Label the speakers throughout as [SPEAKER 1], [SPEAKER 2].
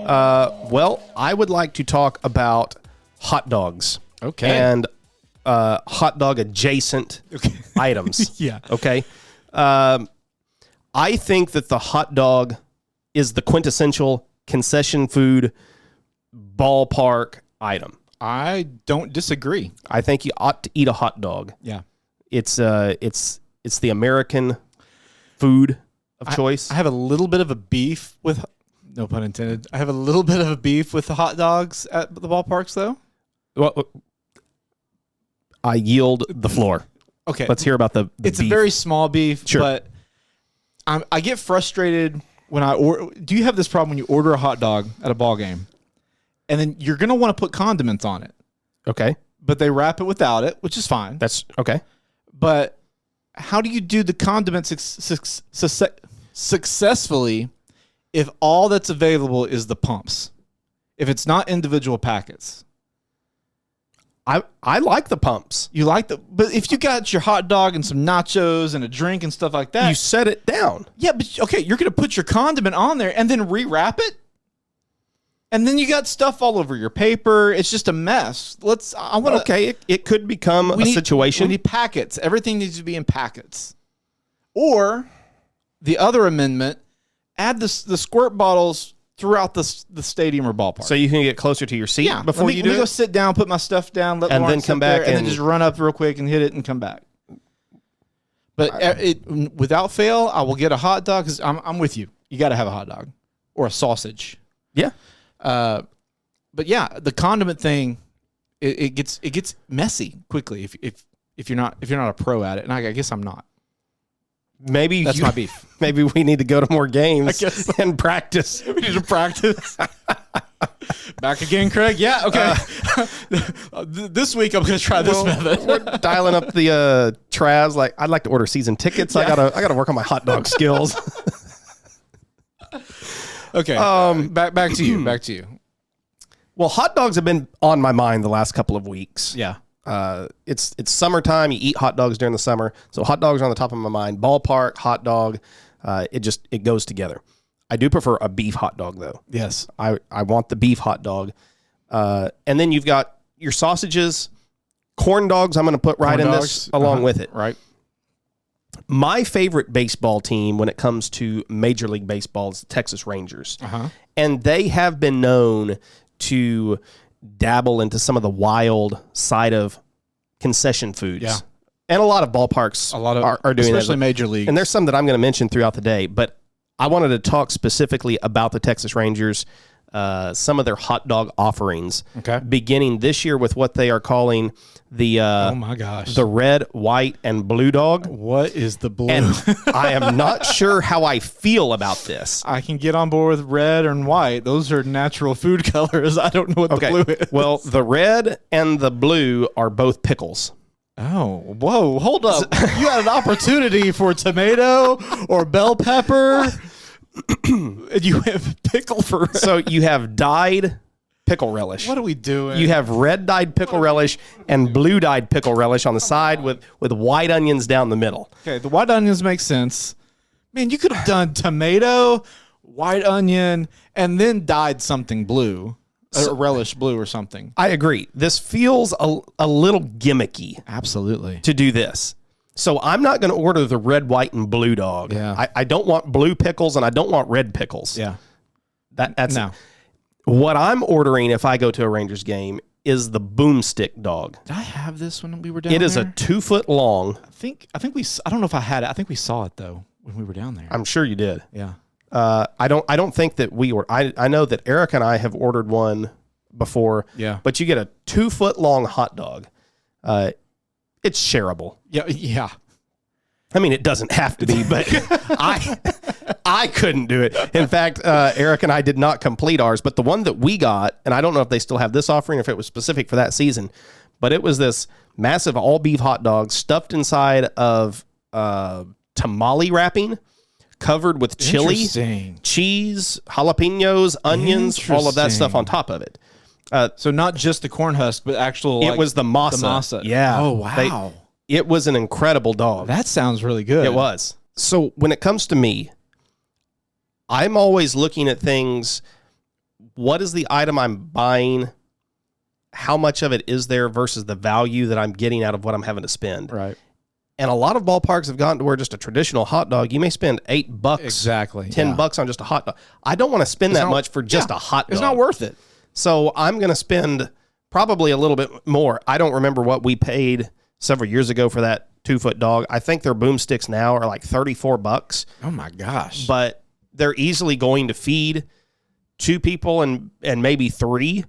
[SPEAKER 1] Well, I would like to talk about hot dogs.
[SPEAKER 2] Okay.
[SPEAKER 1] And hot dog adjacent items.
[SPEAKER 2] Yeah.
[SPEAKER 1] Okay. I think that the hot dog is the quintessential concession food ballpark item.
[SPEAKER 2] I don't disagree.
[SPEAKER 1] I think you ought to eat a hot dog.
[SPEAKER 2] Yeah.
[SPEAKER 1] It's the American food of choice.
[SPEAKER 2] I have a little bit of a beef with, no pun intended. I have a little bit of a beef with the hot dogs at the ballparks, though.
[SPEAKER 1] Well, I yield the floor.
[SPEAKER 2] Okay.
[SPEAKER 1] Let's hear about the
[SPEAKER 2] It's
[SPEAKER 1] beef.
[SPEAKER 2] a very small beef,
[SPEAKER 1] Sure.
[SPEAKER 2] but I get frustrated when I order. Do you have this problem when you order a hot dog at a ball game, and then you're going to want to put condiments on it,
[SPEAKER 1] Okay.
[SPEAKER 2] but they wrap it without it, which is fine.
[SPEAKER 1] That's okay.
[SPEAKER 2] But how do you do the condiments successfully if all that's available is the pumps? If it's not individual packets?
[SPEAKER 1] I like the pumps.
[SPEAKER 2] You like but if you got your hot dog and some nachos and a drink and stuff like that.
[SPEAKER 1] You set it down.
[SPEAKER 2] Yeah, but okay, you're going to put your condiment on there and then rewrap it? And then you got stuff all over your paper. It's just a mess.
[SPEAKER 1] Okay, it could become a situation.
[SPEAKER 2] We need packets. Everything needs to be in packets. Or the other amendment, add the squirt bottles throughout the stadium or ballpark.
[SPEAKER 1] So you can get closer to your seat before you do
[SPEAKER 2] let me
[SPEAKER 1] it?
[SPEAKER 2] go sit down, put my stuff down, let
[SPEAKER 1] And
[SPEAKER 2] Lauren
[SPEAKER 1] then come
[SPEAKER 2] sit there,
[SPEAKER 1] back
[SPEAKER 2] and then
[SPEAKER 1] and-
[SPEAKER 2] just run up real quick and hit it and come back. But without fail, I will get a hot dog because I'm with you. You got to have a hot dog or a sausage.
[SPEAKER 1] Yeah.
[SPEAKER 2] But yeah, the condiment thing, it gets messy quickly if you're not a pro at it, and I guess I'm not.
[SPEAKER 1] Maybe
[SPEAKER 2] That's my beef.
[SPEAKER 1] Maybe we need to go to more games
[SPEAKER 2] I guess.
[SPEAKER 1] and practice.
[SPEAKER 2] We need to practice. Back again, Craig. Yeah, okay. This week I'm going to try this method.
[SPEAKER 1] We're dialing up the Traz. Like, I'd like to order season tickets. I gotta work on my hot dog skills.
[SPEAKER 2] Okay. Back to you. Back to you.
[SPEAKER 1] Well, hot dogs have been on my mind the last couple of weeks.
[SPEAKER 2] Yeah.
[SPEAKER 1] It's summertime. You eat hot dogs during the summer, so hot dogs are on the top of my mind. Ballpark, hot dog, it goes together. I do prefer a beef hot dog though.
[SPEAKER 2] Yes.
[SPEAKER 1] I want the beef hot dog, and then you've got your sausages, corn dogs. I'm going to put right in this along with it.
[SPEAKER 2] Right.
[SPEAKER 1] My favorite baseball team when it comes to Major League Baseball is the Texas Rangers, and they have been known to dabble into some of the wild side of concession foods.
[SPEAKER 2] Yeah.
[SPEAKER 1] And a lot of ballparks are doing that.
[SPEAKER 2] Especially Major League.
[SPEAKER 1] And there's some that I'm going to mention throughout the day, but I wanted to talk specifically about the Texas Rangers, some of their hot dog offerings, beginning this year with what they are calling the
[SPEAKER 2] oh my gosh,
[SPEAKER 1] the red, white, and blue dog.
[SPEAKER 2] What is the blue?
[SPEAKER 1] And I am not sure how I feel about this.
[SPEAKER 2] I can get on board with red and white. Those are natural food colors. I don't know what the blue is.
[SPEAKER 1] Well, the red and the blue are both pickles.
[SPEAKER 2] Oh, whoa, hold up. You had an opportunity for tomato or bell pepper. And you have pickle for red.
[SPEAKER 1] So you have dyed pickle relish.
[SPEAKER 2] What are we doing?
[SPEAKER 1] You have red dyed pickle relish and blue dyed pickle relish on the side with white onions down the middle.
[SPEAKER 2] Okay, the white onions make sense. Man, you could have done tomato, white onion, and then dyed something blue. Relish blue or something.
[SPEAKER 1] I agree. This feels a little gimmicky.
[SPEAKER 2] Absolutely.
[SPEAKER 1] To do this. So I'm not going to order the red, white, and blue dog.
[SPEAKER 2] Yeah.
[SPEAKER 1] I don't want blue pickles and I don't want red pickles.
[SPEAKER 2] Yeah.
[SPEAKER 1] That's
[SPEAKER 2] no.
[SPEAKER 1] What I'm ordering if I go to a Rangers game is the boomstick dog.
[SPEAKER 2] Did I have this when we were down there?
[SPEAKER 1] It is a 2 foot long.
[SPEAKER 2] I don't know if I had it. I think we saw it though when we were down there.
[SPEAKER 1] I'm sure you did.
[SPEAKER 2] Yeah.
[SPEAKER 1] I don't think that we were. I know that Eric and I have ordered one before.
[SPEAKER 2] Yeah.
[SPEAKER 1] But you get a 2 foot long hot dog. It's shareable.
[SPEAKER 2] Yeah. Yeah.
[SPEAKER 1] I mean, it doesn't have to be, but I couldn't do it. In fact, Eric and I did not complete ours, but the one that we got, and I don't know if they still have this offering, if it was specific for that season, but it was this massive all beef hot dog stuffed inside of tamale wrapping, covered with chili, cheese, jalapenos, onions, all of that stuff on top of it.
[SPEAKER 2] So not just the corn husk, but actual.
[SPEAKER 1] It was the masa.
[SPEAKER 2] The masa.
[SPEAKER 1] Yeah.
[SPEAKER 2] Oh wow.
[SPEAKER 1] It was an incredible dog.
[SPEAKER 2] That sounds really good.
[SPEAKER 1] It was. So when it comes to me, I'm always looking at things. what is the item I'm buying? How much of it is there versus the value that I'm getting out of what I'm having to spend?
[SPEAKER 2] Right.
[SPEAKER 1] And a lot of ballparks have gotten to where just a traditional hot dog, you may spend $8,
[SPEAKER 2] exactly,
[SPEAKER 1] $10 on just a hot dog. I don't want to spend that much for just a hot dog.
[SPEAKER 2] It's not worth it.
[SPEAKER 1] So I'm going to spend probably a little bit more. I don't remember what we paid several years ago for that 2-foot dog. I think their boomsticks now are like $34.
[SPEAKER 2] Oh my gosh.
[SPEAKER 1] But they're easily going to feed 2 people and maybe 3.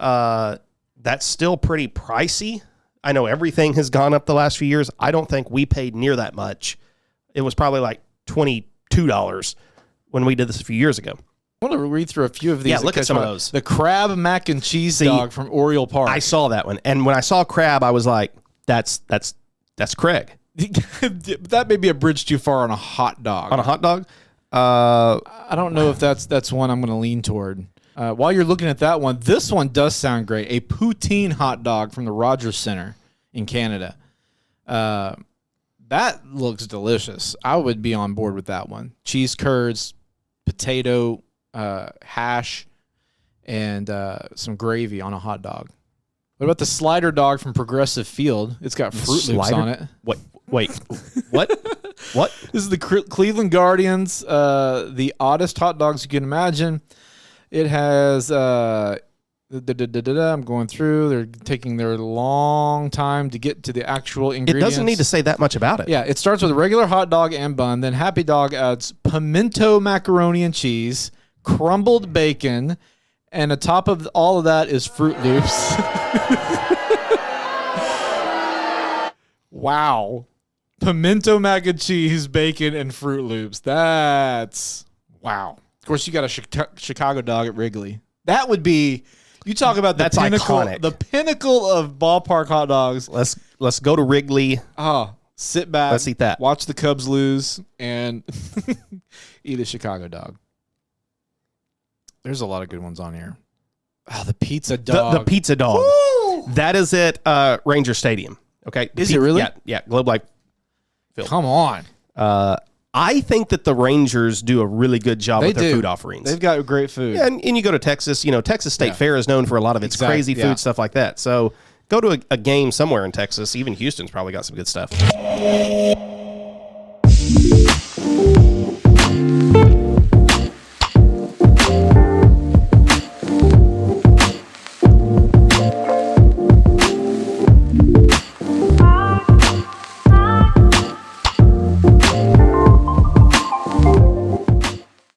[SPEAKER 1] That's still pretty pricey. I know everything has gone up the last few years. I don't think we paid near that much. It was probably like $22 when we did this a few years ago.
[SPEAKER 2] I want to read through a few of these.
[SPEAKER 1] Yeah, look at some of those.
[SPEAKER 2] The crab mac and cheese dog from Oriole Park.
[SPEAKER 1] I saw that one. And when I saw crab, I was like, that's Craig.
[SPEAKER 2] That may be a bridge too far on a hot dog.
[SPEAKER 1] On a hot dog?
[SPEAKER 2] I don't know if that's one I'm going to lean toward. While you're looking at that one, this one does sound great. A poutine hot dog from the Rogers Center in Canada. That looks delicious. I would be on board with that one. Cheese curds, potato hash, and some gravy on a hot dog. What about the slider dog from Progressive Field? It's got Fruit Loops on it.
[SPEAKER 1] Wait, what? What?
[SPEAKER 2] This is the Cleveland Guardians, the oddest hot dogs you can imagine. It has, I'm going through. They're taking their long time to get to the actual ingredients.
[SPEAKER 1] It doesn't need to say that much about it.
[SPEAKER 2] Yeah, it starts with a regular hot dog and bun. Then Happy Dog adds pimento macaroni and cheese, crumbled bacon, and atop of all of that is Fruit Loops. Wow. Pimento mac and cheese, bacon, and Fruit Loops. That's wow. Of course, you got a Chicago dog at Wrigley. That would be, you talk about the pinnacle,
[SPEAKER 1] iconic.
[SPEAKER 2] The pinnacle of ballpark hot dogs.
[SPEAKER 1] Let's go to Wrigley.
[SPEAKER 2] Oh, sit back.
[SPEAKER 1] Let's eat that.
[SPEAKER 2] Watch the Cubs lose and eat a Chicago dog. There's a lot of good ones on here. Oh, the pizza dog.
[SPEAKER 1] The pizza dog.
[SPEAKER 2] Woo!
[SPEAKER 1] That is at Ranger Stadium. Okay.
[SPEAKER 2] Is it really?
[SPEAKER 1] Yeah. Globe Life Field.
[SPEAKER 2] Come on.
[SPEAKER 1] I think that the Rangers do a really good job with their food offerings.
[SPEAKER 2] They've got great food.
[SPEAKER 1] Yeah, and you go to Texas, Texas State Fair is known for a lot of its crazy food, stuff like that. So go to a game somewhere in Texas. Even Houston's probably got some good stuff.